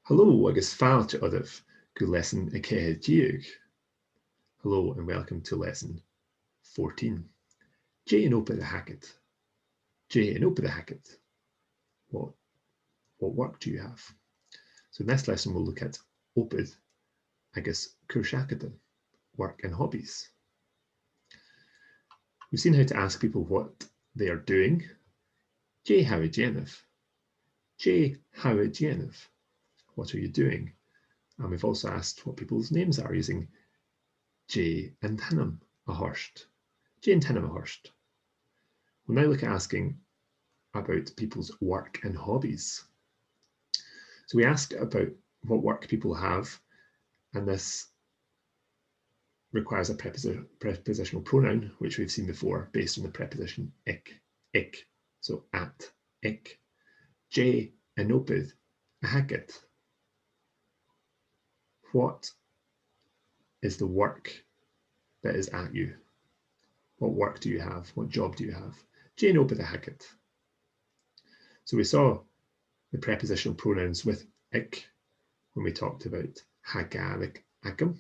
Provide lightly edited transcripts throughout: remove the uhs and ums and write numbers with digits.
Hello agus fáilte adamh go lesson I céthe díog. Hello and welcome to lesson 14. J in opa the hacket. J in opa the hacket. What work do you have? So in this lesson we'll look at opad agus curshacadan, work and hobbies. We've seen how to ask people what they are doing. J how a Jennifer. J how a Jennifer. What are you doing? And we've also asked what people's names are using J and Hinnom a Horst. J and Hinnom a Horst. We'll now look at asking about people's work and hobbies. So we ask about what work people have, and this requires a prepositional pronoun, which we've seen before, based on the preposition ik. So at, ik. J and opad a hacket. What is the work that is at you? What work do you have? What job do you have? Jane opad a hacket. So we saw the prepositional pronouns with ik when we talked about ha Gaelic acum,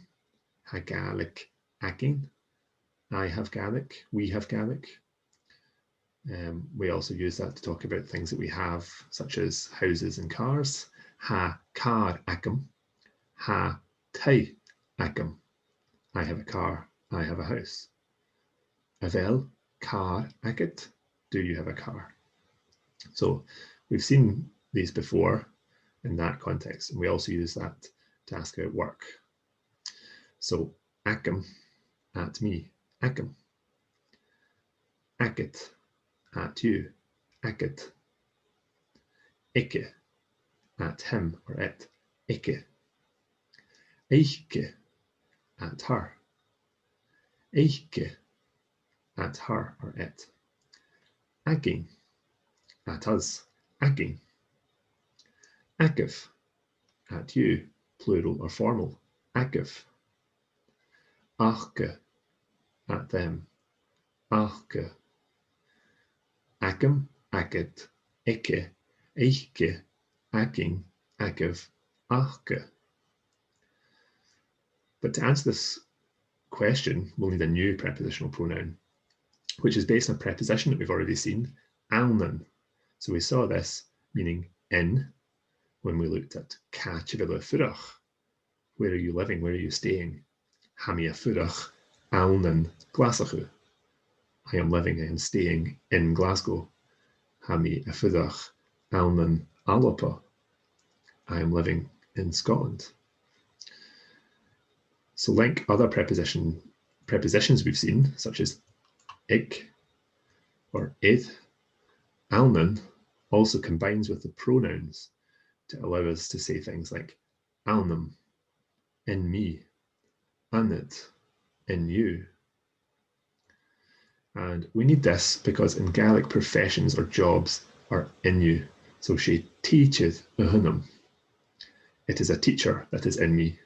ha Gaelic acking, I have Gaelic, we have Gaelic. We also use that to talk about things that we have, such as houses and cars. Ha car acum, ha tai acum. I have a car, I have a house. Avel car agad. Do you have a car? So we've seen these before in that context, and we also use that to ask about work. So acum at me, acum. Agad at you, agad. Ikke at him or it, ikke. Eiche at her. Eiche at her or it. Agging at us, agging. Agif at you, plural or formal, agif. Achke at them, achke. Agam, agad, ikke, eiche, agging, agif, achke. But to answer this question, we'll need a new prepositional pronoun, which is based on a preposition that we've already seen, alnan. So we saw this meaning in when we looked at ca chivila furach. Where are you living? Where are you staying? Hamia furach alnan Glasachu. I am living, I am staying in Glasgow. Hami furach alnan Alapa. I am living in Scotland. So like other prepositions we've seen, such as ik or id, alnan also combines with the pronouns to allow us to say things like alnam, in me, anit, in you. And we need this because in Gaelic professions or jobs are in you. So she teacheth ahunam. It is a teacher that is in me.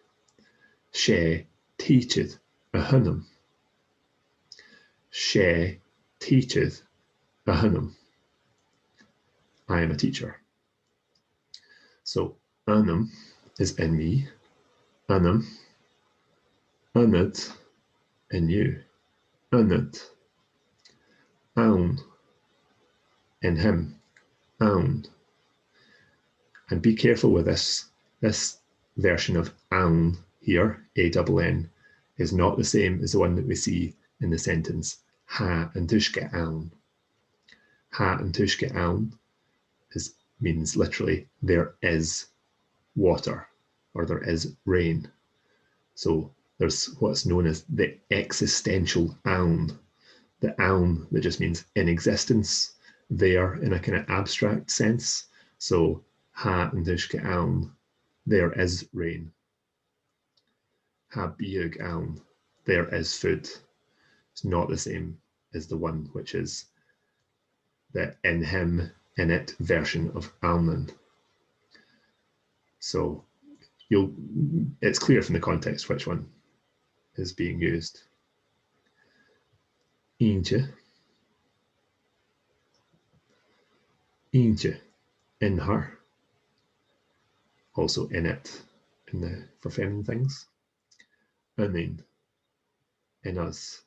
She teacheth ahunam. She teacheth ahunam. I am a teacher. So anam is in me, anam, anit, in you, anit, aun, in him, aun. And be careful with this. This version of aun here, A-double-N, is not the same as the one that we see in the sentence ha and tushke aun. Ha and tushke aun means literally there is water or there is rain. So there's what's known as the existential aun, the aun that just means in existence, there in a kind of abstract sense. So ha and tushke aun, there is rain. Ha biog aun, there is food. It's not the same as the one which is the in him, in it version of alnan. So it's clear from the context which one is being used. Eentje, in her. also in it for feminine things. Unin, in us,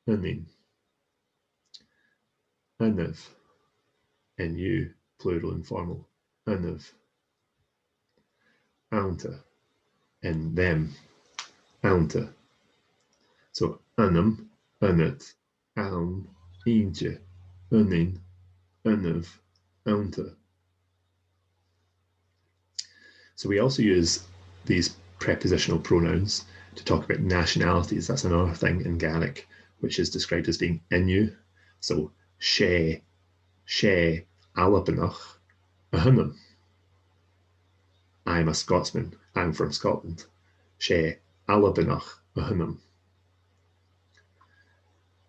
unin. Unav, in you, plural and formal. Unav. Aunta, in them. Aunta. So unum, unut, aun, eentje, unin, unav, aunta. So we also use these prepositional pronouns to talk about nationalities. That's another thing in Gaelic, which is described as being inu. So she, alabanach, ahunum. I'm a Scotsman. I'm from Scotland. She, alabanach, ahunum.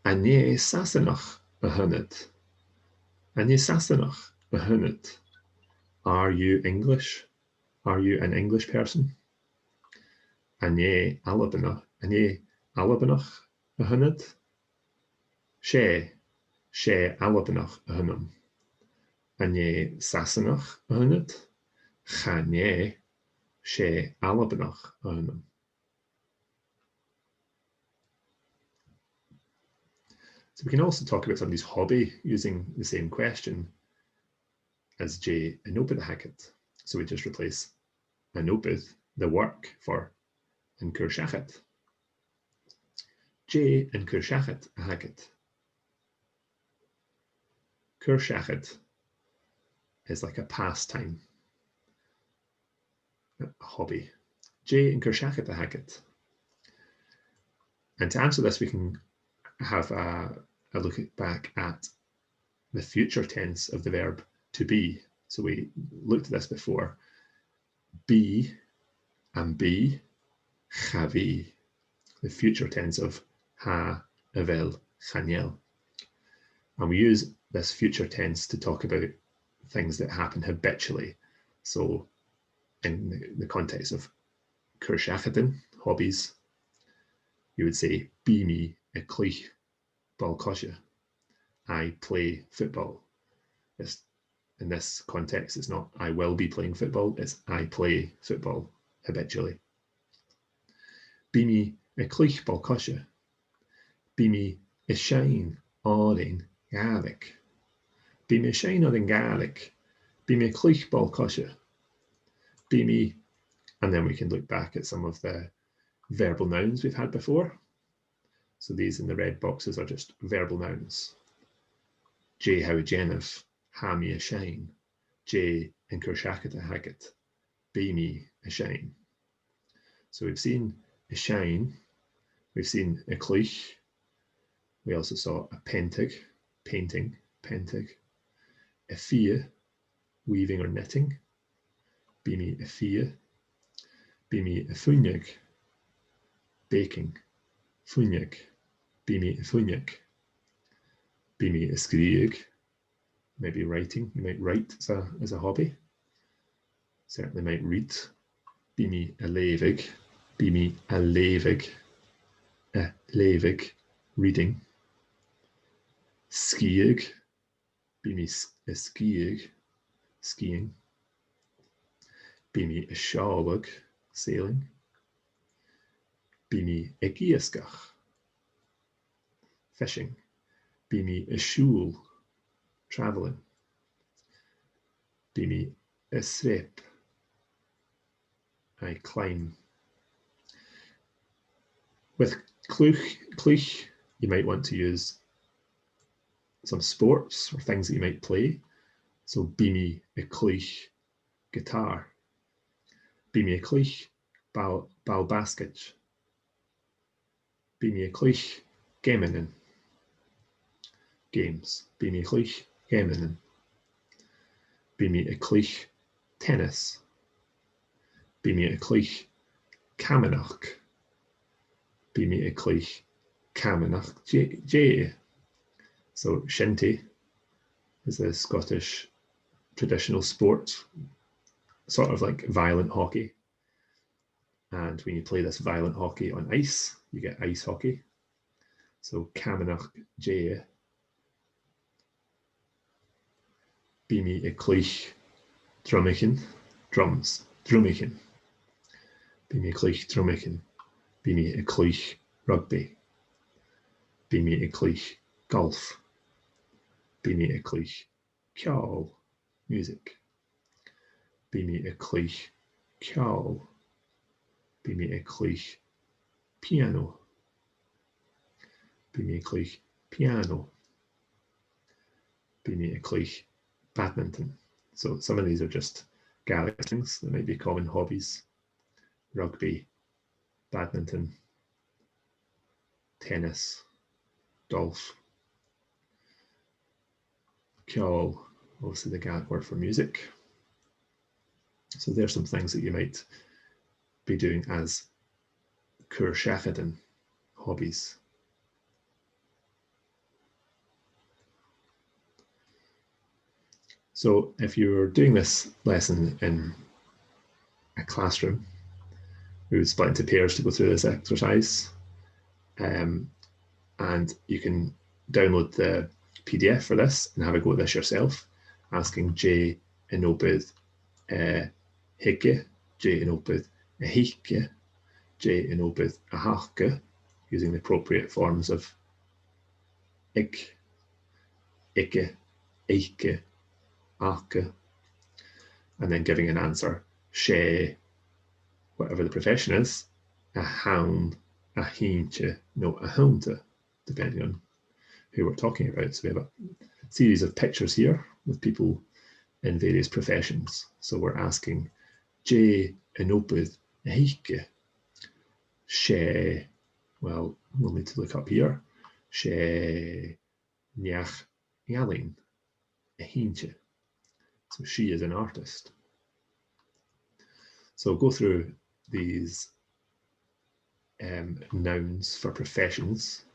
Anye sasanach, ahunut. Anye sasanach, ahunut. Are you English? Are you an English person? Anye alabanach, ahunut. She alabanach, ahunum. Anye sasanach, ahunut. Chanye she alabanach, ahunum. So we can also talk about somebody's hobby using the same question as J anopid hacket. So we just replace anopid, the work, for an kurshachet. J and kurshachet hacket. Kurshachet is like a pastime, a hobby. J and kurshachet hacket. And to answer this, we can have a look back at the future tense of the verb to be. So we looked at this before. Be and be, chavi, the future tense of ha, avel, chaniel. And we use this future tense to talk about things that happen habitually. So in the context of kurshacheten, hobbies, you would say, be me a clich balkosha. I play football. In this context, it's not I will be playing football, it's I play football habitually. Be me a clich balkosha. Be me a shine orin Gaelic. Be me a shine orin Gaelic. Be me a clich balkosha. Be me, and then we can look back at some of the verbal nouns we've had before. So these in the red boxes are just verbal nouns. J how Jennifer, ha me a shine. J in Kershakata Haggett, be me a shine. So we've seen a shine, we've seen a clich, we also saw a pentig, painting, pentig, a fia, weaving or knitting, be me a fia, be me a funyag, baking, funyag, be me a funyag, be me a skrieg, maybe writing, you might write as a hobby, certainly might read, be me a levig, be me a levig, reading, skiig, be me a skiig, skiing, be me a shawag, sailing, be me a giaskach, fishing, be me a shul, traveling, be me a srep, I climb. With clich, you might want to use some sports or things that you might play. So be me a clich guitar. Be me a clich bal basket. Be me a clich gaminen. Games. Be me a clich gaminen. Be me a clich tennis. Be me a clich camanach. Be me a clich camanach J. So shinty is a Scottish traditional sport, sort of like violent hockey. And when you play this violent hockey on ice, you get ice hockey. So camanach J. Be me a clich drummichen, drums. drumichin. Bimi clich drumichin. Bimi clich rugby. Bimi clich golf. Bimi clich ceol, music. Bimi clich ceol. Bimi clich piano. Bimi clich piano. Bimi clich badminton. So some of these are just Gaelic things that might be common hobbies. Rugby, badminton, tennis, golf. Ceol, obviously the Gaelic word for music. So there's some things that you might be doing as Cuairseachadán hobbies. So if you're doing this lesson in a classroom, we would split into pairs to go through this exercise. And you can download the PDF for this and have a go at this yourself, asking J in obydd hige, J in obydd hige, J in obydd hachge, using the appropriate forms of ik, ikke, eike, ake, and then giving an answer, she, whatever the profession is, a hound, a hientje, no, a hounde, depending on who we're talking about. So we have a series of pictures here with people in various professions. So we're asking, J in obydd hike, she, well, we'll need to look up here, she niach ialin, a hientje. So she is an artist. So go through these nouns for professions,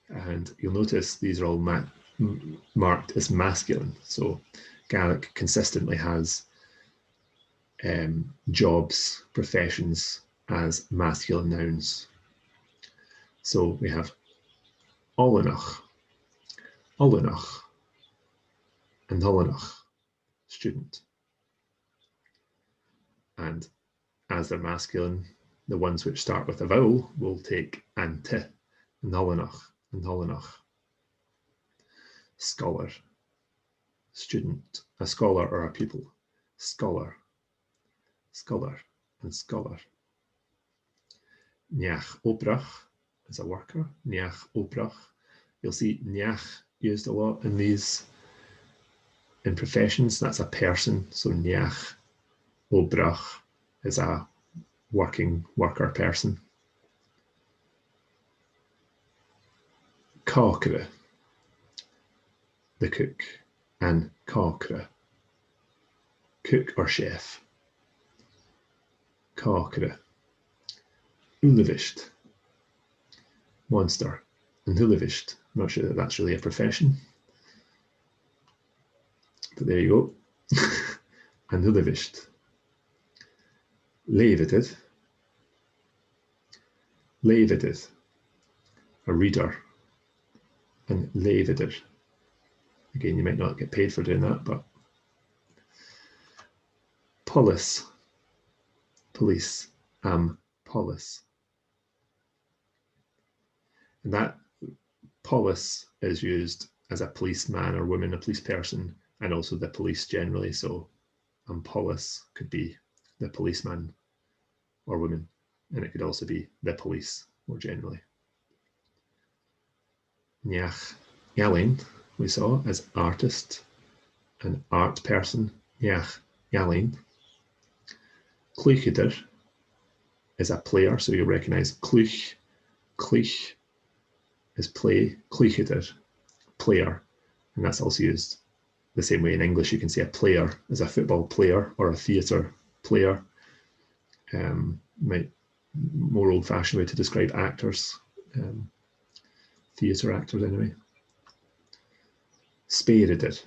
and you'll notice these are all marked as masculine. So Gaelic consistently has jobs, professions as masculine nouns. So we have Olanach, Olanach, and Olanach, student. And as they're masculine, the ones which start with a vowel will take ante, Olanach, and Olanach. Scholar, student, a scholar or a pupil. Scholar, scholar, and scholar. Niach obrach is a worker. Niach obrach. You'll see niach used a lot in these in professions. That's a person. So niach obrach is a worker person. Cócra, the cook, and cócra, cook or chef. Cócra. Ulevisht, monster, and Ulevisht. I'm not sure that that's really a profession, but there you go. And Ulevisht. Levited, levited, a reader, and levider. Again, you might not get paid for doing that, but polis, police, polis. And that polis is used as a policeman or woman, a police person, and also the police generally. So polis could be the policeman or woman, and it could also be the police more generally. Niach Ialin, we saw as artist, an art person. Niach Ialin. Clúchadar is a player, so you'll recognize clúch. Clúch is play. Clúchadar, player, and that's also used the same way in English. You can say a player as a football player or a theatre player. More old-fashioned way to describe actors, theatre actors anyway. Spirited,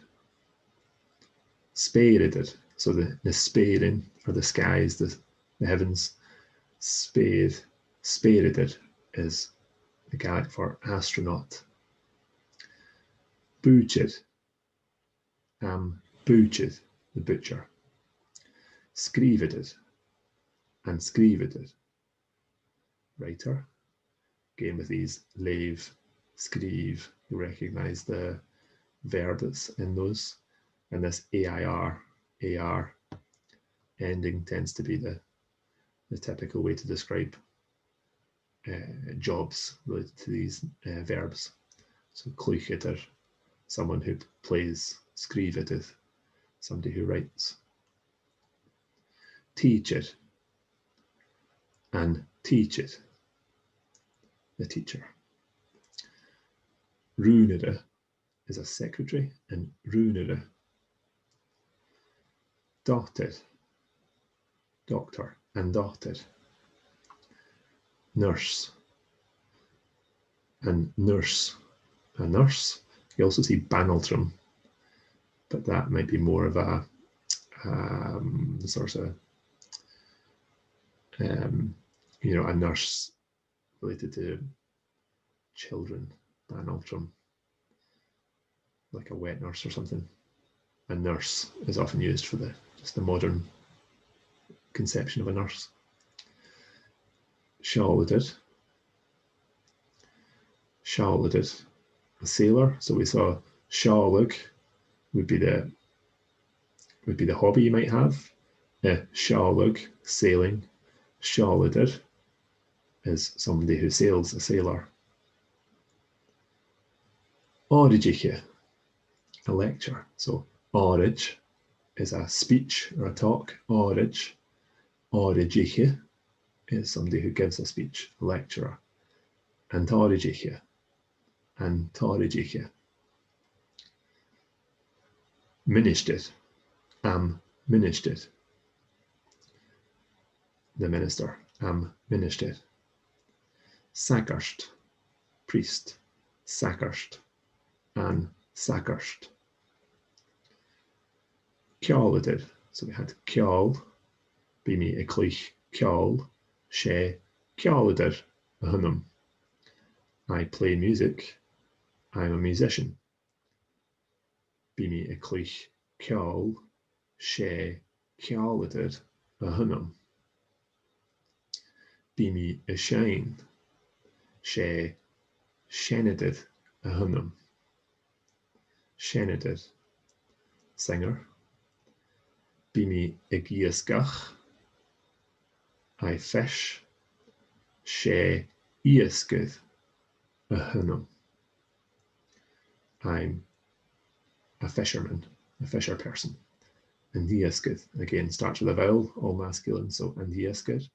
spirited. So the sparing or the skies, the heavens. Spirited is the Gaelic for astronaut. Butchered, butchered, the butcher. skrivedir, and skrivedir. Writer. Again with these leave, skrive, you recognize the verb that's in those. And this AIR, AR ending tends to be the typical way to describe jobs related to these verbs. So kluigeter, someone who plays, skrivedir, somebody who writes. Teacher, and teach it, the teacher. Runere is a secretary, and runere. Doctor, doctor, and doctor. Nurse, and nurse, a nurse. You also see banaltrum, but that might be more of a sort of, a nurse related to children, banaltrum, like a wet nurse or something. A nurse is often used for just the modern conception of a nurse. Sjálvur, sjálvur, a sailor. So we saw sjálug would be the hobby you might have. Sjálug, sailing. Sjálvur is somebody who sails, a sailor. Origike, a lecture. So orig is a speech or a talk. Origike is somebody who gives a speech, a lecturer. Antorigike, antorigike. Minister, minister. The minister, minister. Sakarst, priest. Sakarst, an sakarst. Kjálvur, so we had kjál, bimi a clich kjál, she kjálvur, a hunum. I play music, I'm a musician. Bimi a clich kjál, she kjálvur, a hunum. Bimi a shane, she shenedid, a hunum. Shenedid, singer. Bimi a giasgach, I fish, she iasgud, a hunum. I'm a fisherman, a fisher person. And iasgud, again, starts with a vowel, all masculine, so and iasgud.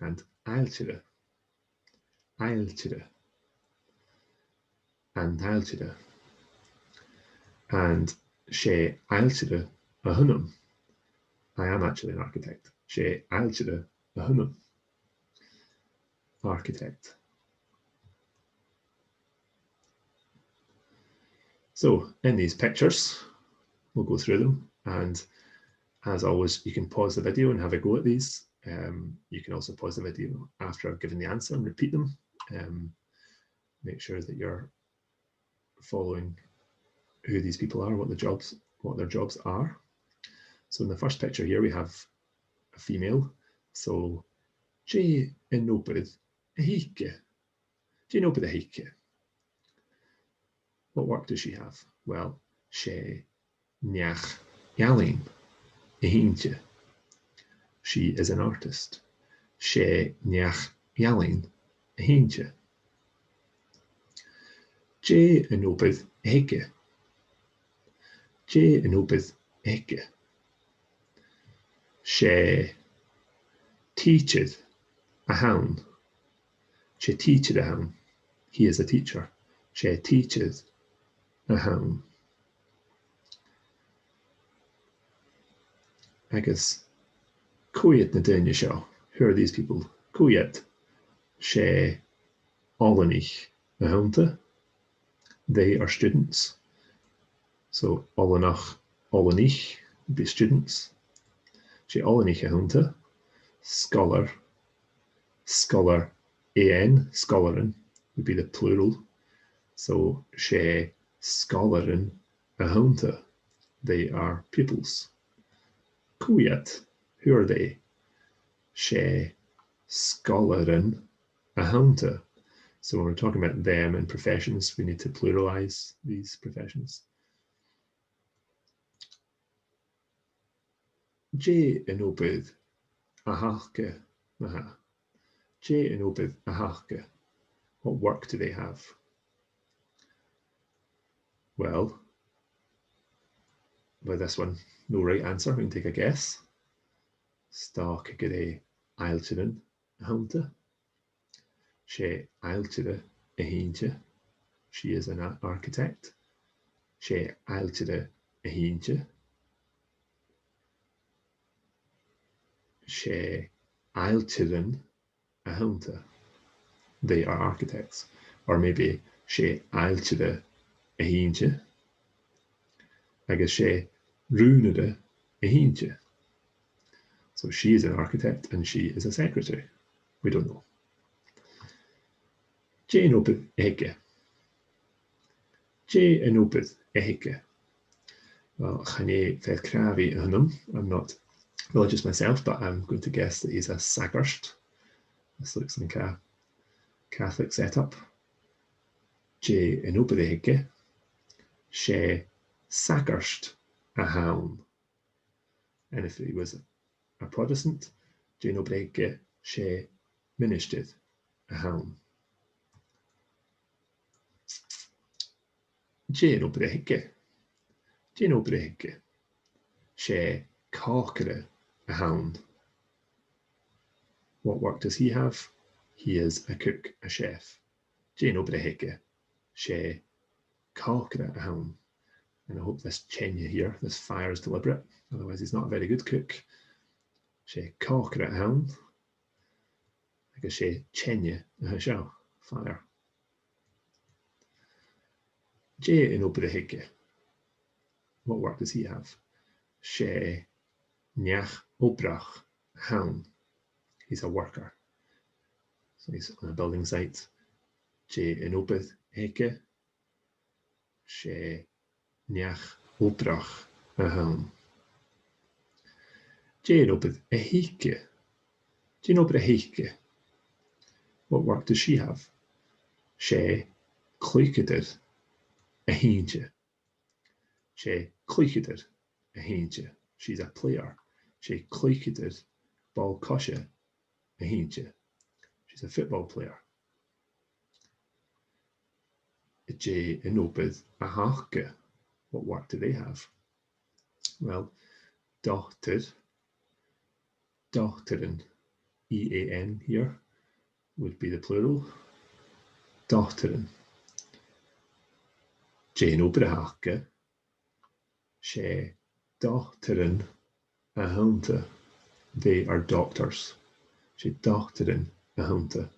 And ailtire, ailtire, and ailtire. And she ailtire, a hunum. I am actually an architect. She ailtire, a hunum. Architect. So in these pictures, we'll go through them, and as always, you can pause the video and have a go at these. You can also pause the video after I've given the answer and repeat them. Make sure that you're following who these people are, what their jobs are. So in the first picture here, we have a female. So, je enoped hike. Je enoped hike. What work does she have? Well, she niach jalin eintje. She is an artist. She niach jalin eintje. Je enoped hike. Je enoped hike. She teached a hound. She teached a hound. He is a teacher. She teaches a hound. Agus Kuyet na Danya show. Who are these people? Kuyet. She Olanich a hounta. They are students. So Olanach Olanich would be students. She Olanich a hounta. Scholar. Scholar an, scholarin would be the plural. So she scholarin a hounta. They are pupils. Cwyat, who are they? She scholarin a haunta. So when we're talking about them and professions, we need to pluralize these professions. J in obydd a halke. J in obydd a halke. What work do they have? Well, with this one, no right answer. We can take a guess. Sta gyda ailtyn a haunta. She ailtyn a hintje. She is an architect. She ailtyn a hintje. She ailtyn a haunta. They are architects. Or maybe she ailtyn a hintje. Agus she rúnade a hintje. So she is an architect and she is a secretary. We don't know. Jane obydd ege. J in obydd ege. Well, chane fed cravi hynum. I'm not religious myself, but I'm going to guess that he's a sagarst. This looks like a Catholic setup. J in obydd ege. She sagarst a haun. And if he was a Protestant, Jane obydd she ministered a haun. Jane obydd Jane obydd she cawkere a haun. What work does he have? He is a cook, a chef. Jane obydd she cawkere a haun. And I hope this chenya here, this fire is deliberate. Otherwise, he's not a very good cook. She cawkere a haun. I guess she chenya a show, fire. J in obydd what work does he have? She niach obrach haun. He's a worker. So he's on a building site. J in obydd she niach obrach a haun. J in obydd J in obydd what work does she have? She clwyceder a hintje. She clwyceder a hintje. She's a player. She clwyceder ball kosje a hintje. She's a football player. J in obydd a halke. What work do they have? Well, dochter, dochteren, E-A-N here, would be the plural. Dochteren. J in obydd a halke. She dochteren a haunta. They are doctors. She dochteren a haunta.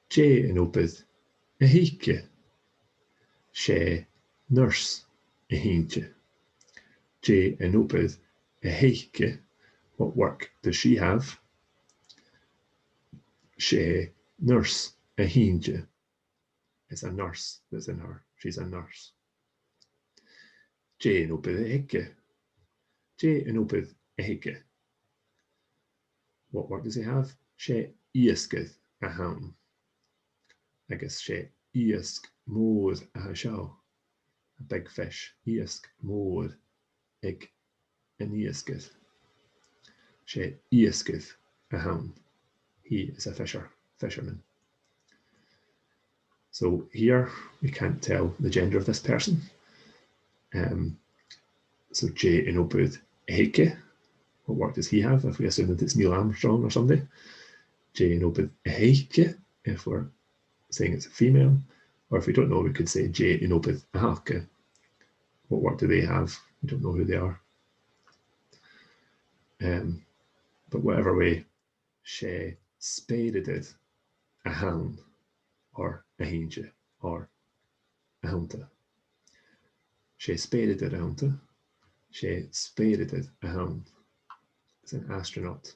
J in obydd a hike. She nurse a hintje. J in obydd a hike. What work does she have? She nurse a hintje. It's a nurse that's in her. She's a nurse. J in obydd a hike. J in obydd a hike. What work does he have? She iasgydd a haun. I guess she iasg môr a show. A big fish. Iasg môr ig an iasgydd. She iasgydd a haun. He is a fisherman. So here we can't tell the gender of this person. So J in obydd heike. What work does he have? If we assume that it's Neil Armstrong or somebody. J in obydd heike, if we're saying it's a female. Or if we don't know, we could say J in obydd a halke. What work do they have? We don't know who they are. But whatever way, she speireded a haun, or a hintje, or a haunta. She speireded a haunta. She speireded a haun. It's an astronaut.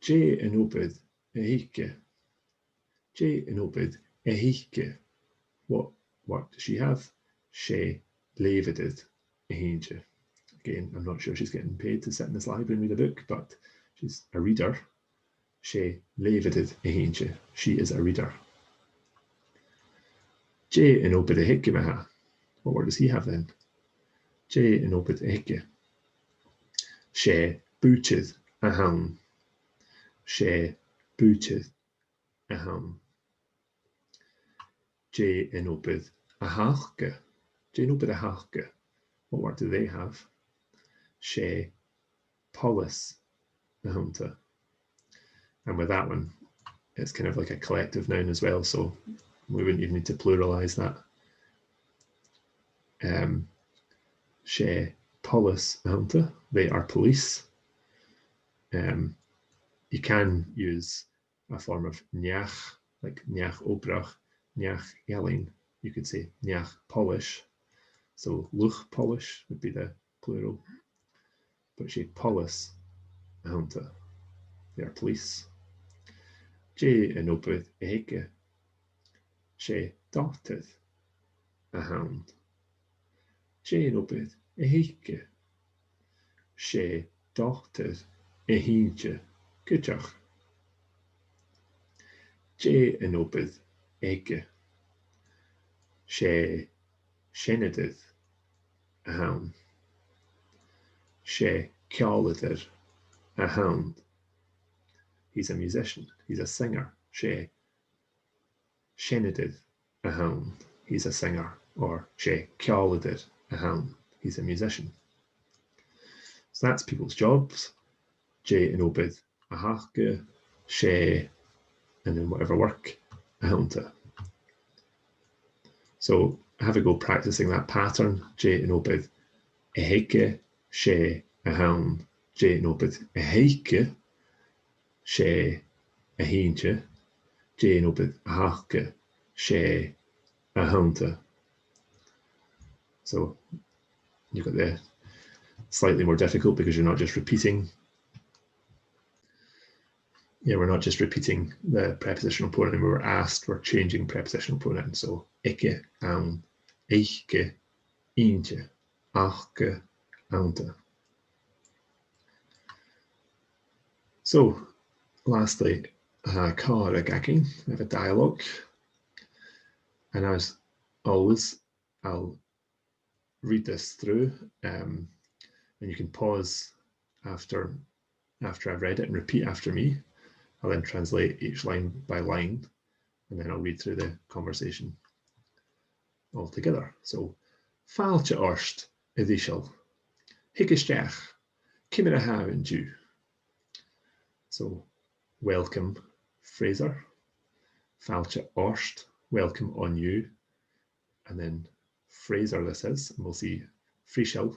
J in obydd hike. J in obydd hike. What work does she have? She levedid a hintje. Again, I'm not sure she's getting paid to sit in this library and read a book, but she's a reader. She levedid a hintje. She is a reader. J in oped a hikke med her. What word does he have then? J in oped a hikke. She booted a hound. She booted a hound. J in oped a halke. J in oped a halke. What word do they have? She polis a hunter. And with that one, it's kind of like a collective noun as well, so we wouldn't even need to pluralize that. She polis a hunter. They are police. You can use a form of niach, like niach obrach, niach yelling. You could say niach polish. So luch polish would be the plural. But she polis a hunter. They are police. J in oped a hikke. She darted a hound. J in oped a hikke. She darted a hintje. Kutjach. J in oped a hikke. She shenedid a hound. She kjalleder a hound. He's a musician. He's a singer. She shenedid a hound. He's a singer. Or she kjalleder a hound. He's a musician. So that's people's jobs. J in oped a hake. She, and then whatever work, a hunter. So have a go practicing that pattern. J in oped a heke. She, a hound. J in oped a heke. She, a hintje. J in oped a hake. She, a hunter. So you've got the slightly more difficult because you're not just repeating. Yeah, we're not just repeating the prepositional pronoun. We were asked, we're changing prepositional pronouns. So ikke, aan, eike, eentje, achke, aante. So lastly, kare gakking. We have a dialogue. And as always, I'll read this through, and you can pause after I've read it and repeat after me. I'll then translate each line by line, and then I'll read through the conversation all together. So, faaltje orst edishal, hikkesteach, kimmer haven ju. So, welcome, Fraser. Faaltje orst, welcome on you. And then Fraser this is, and we'll see frischel.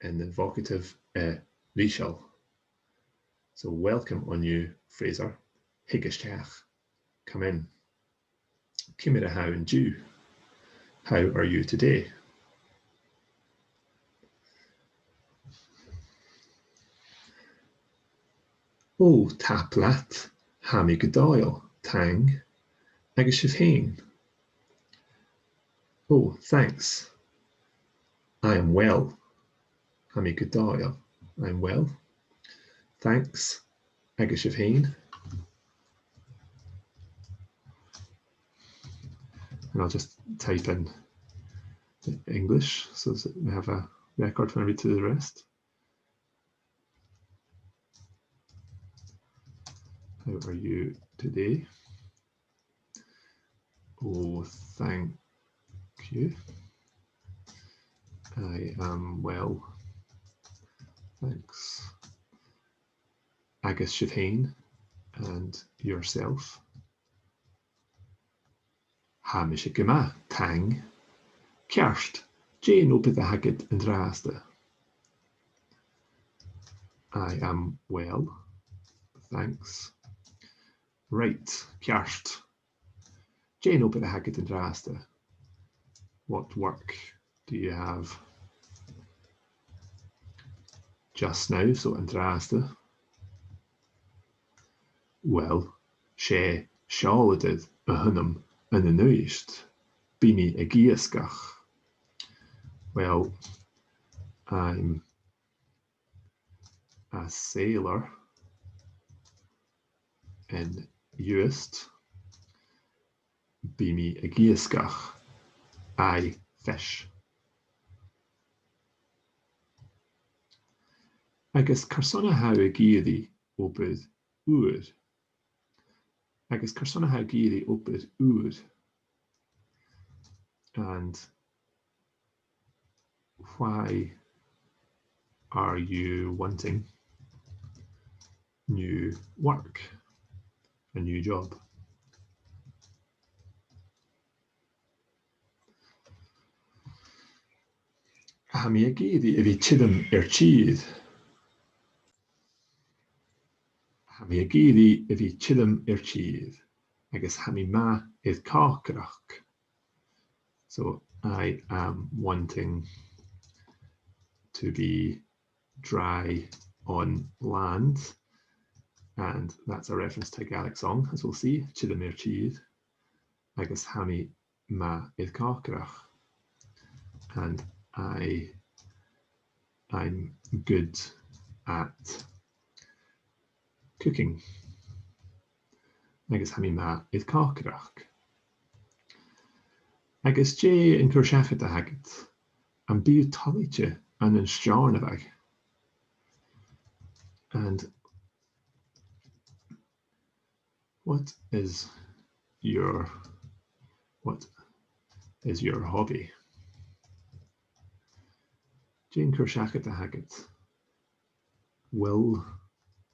And the vocative richel. So welcome on you, Fraser. Hikkesteach, come in. Kimmer haven ju. How are you today? O taplat, hami gadail, tang, agus shifhain. Oh, thanks. I am well. Hami gadail, I'm well. Thanks, agus shifhain. And I'll just type in English so that we have a record when I read to the rest. How are you today? Oh, thank you. I am well. Thanks. Agus shifhain, and yourself. Hamish gema, tang. Kerst, Jane oped the agad and draaste. I am well. Thanks. Right, kerst. Jane oped the agad and draaste. What work do you have just now? So and draaste. Well, she sjaaled a hunnum and a nuist. Bimi a gieskach. Well, I'm a sailor in Uist. Bí mi a giascach. I fish. Agus carsona ha a giadi opud úr. Agus carsona ha giadi opud úr. And why are you wanting new work, a new job? Ha mi a giadi if I chidam tíd. Ha mi a giadi if I chidam tíd. Agus ha mi ma is cácrach. So I am wanting to be dry on land, and that's a reference to a Gaelic song, as we'll see, Chidam tíd, agus ha mi ma is cácrach. And I'm good at cooking. Agus ha mi ma is cácrach. Agus J in Curshachet a hagit, an bíu talite an an stjarnavag. And what is your hobby? Jane Curshachet a hagit. Will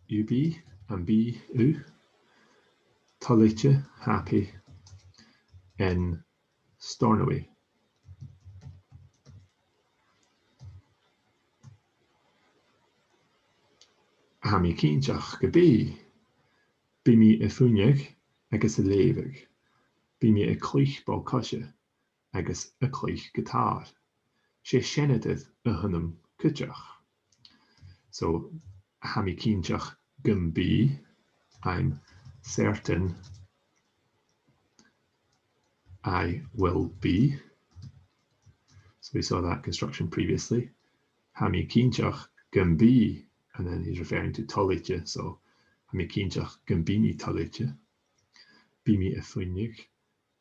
you be and be u talite happy in Stornoway? Ha mi cínteach go bí mi a fúneach agus a lévig, bí mi a clích bá cosise agus a clích gitár. Sé sinnadid a hunnam cúteach. So ha mi cínteach gum bí, I'm certain I will be. So we saw that construction previously. Ha mi cínteach gum bí, and then he's referring to talite, so ha mi cínteach gum bí mi talite. Bí mi a fúneach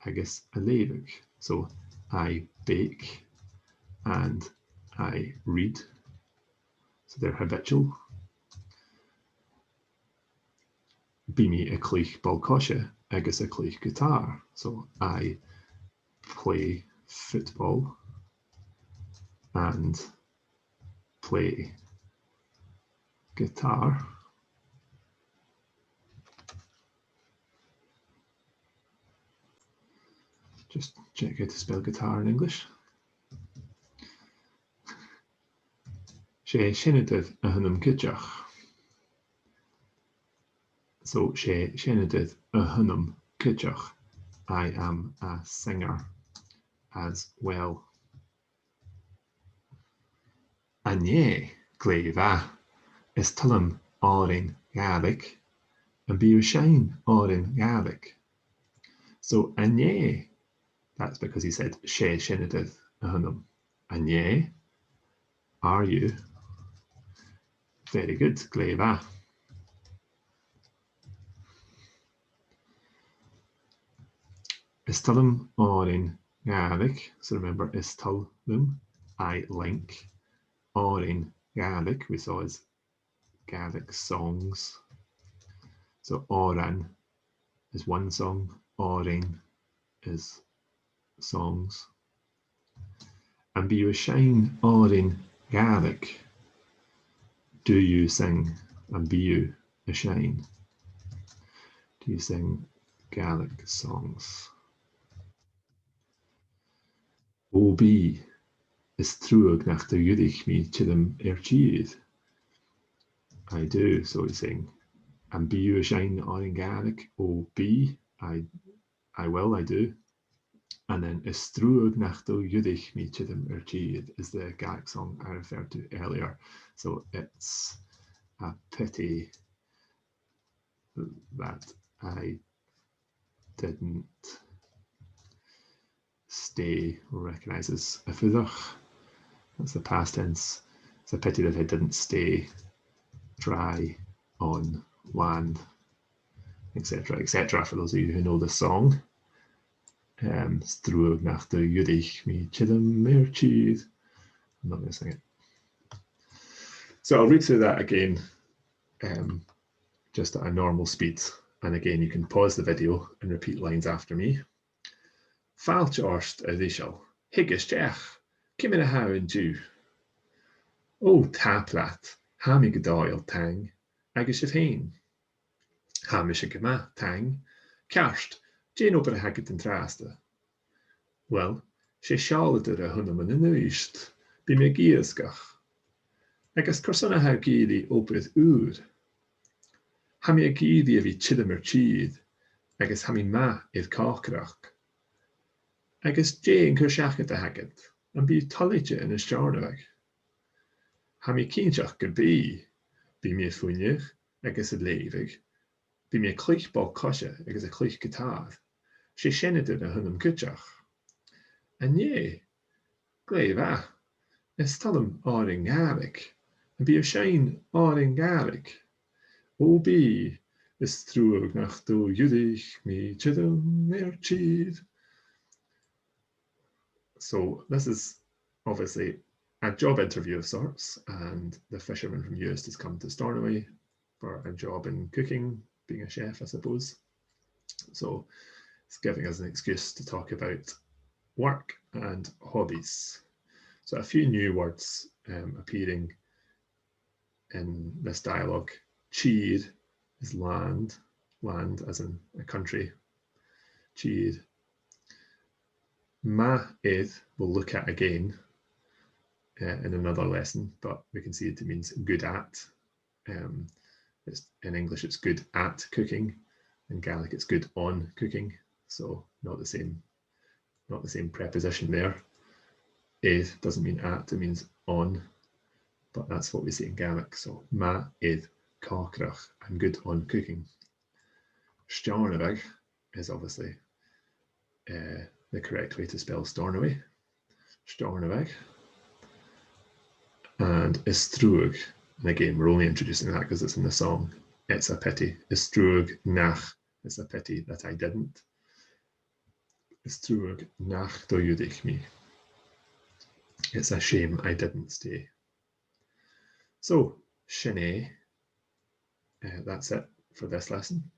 agus a lévig. So I bake and I read. So they're habitual. Bí mi a clích ball cosise agus a clích guitar. So I play football and play guitar. Just check how to spell guitar in English. Sé sinnadid a hunnam cúteach. So sé sinnadid a hunnam cúteach. I am a singer as well. Anye gléva is tullum árin Gaelic and bí shine árin Gaelic. So anye, that's because he said sé sinnadid a hunnam. Anye, are you? Very good, gléva. Is tullum árin Gaelic. So remember, is tullum, I link. Árin Gaelic, we saw as Gaelic songs. So áran is one song, árin is songs. And bí you shine árin Gaelic, do you sing? And bí you a shine, do you sing Gaelic songs? Bí is trúag nach der judig mi chidam tíd. I do, so he's saying, and bí you a shine árin Gaelic? Bí, I will, I do. And then is trúag nach der judig mi chidam tíd is the Gaelic song I referred to earlier. So it's a pity that I didn't stay recognizes a fudach. That's the past tense. It's a pity that I didn't stay dry on land, etc., etc. For those of you who know the song. Strúg nach do Judich mi chidam merchid. I'm not going to sing it. So I'll read through that again, just at a normal speed. And again, you can pause the video and repeat lines after me. Fáilte orst a dhíseal, higisteach, cimine a hain dú. Ó táplat, hami godáil tang, agus if hain. Hamish a gama tang, cearst, Jane obair a hagad an trásta. Well, sé seáladar a hunam an inuist, bí mé giasgach. Agus cosana ha gidi obair úr. Hami a gidi a bhí chidamar tíd, agus hami ma iad cácrach. Agus Jane cur seachad a hagad, an bí talite in is jarnavag. Hami cínteach go bí mé fuineach agus a léivig, bí mé clich bal cosise agus a clich gitár, sé sinneidir a hunam cúteach. An é, gléibh is talm áring garig, an bí a sein áring garig. Ó bí is trúg nach do Judich mi chidam merchid. So this is obviously a job interview of sorts, and the fisherman from Uist has come to Stornoway for a job in cooking, being a chef, I suppose. So it's giving us an excuse to talk about work and hobbies. So a few new words appearing in this dialogue. Tír is land as in a country. Tír. Ma id we'll look at again in another lesson, but we can see it means good at. In English it's good at cooking, in Gaelic it's good on cooking, so not the same preposition there. Id doesn't mean at, it means on, but that's what we say in Gaelic. So ma id cácrach, I'm good on cooking. Starnavag is obviously the correct way to spell Stornoway. Starnavag. And Istrúg, and again we're only introducing that because it's in the song. It's a pity. Istrúg nach, it's a pity that I didn't. Istrúg nach do Judich mi. It's a shame I didn't stay. So, Shine, that's it for this lesson.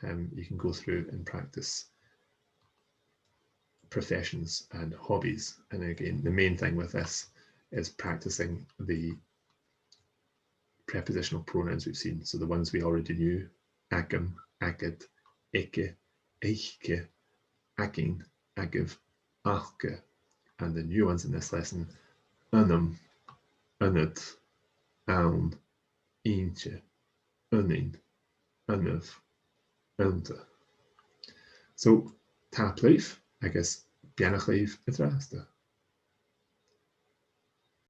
You can go through and practice professions and hobbies. And again, the main thing with this is practicing the prepositional pronouns we've seen. So the ones we already knew: agam, agad, eke, eiche, agin, agav, achke. And the new ones in this lesson: unum, unad, aun, eintje, unin, unuv, unta. So tapleif, I guess, bianachleif, etrasta.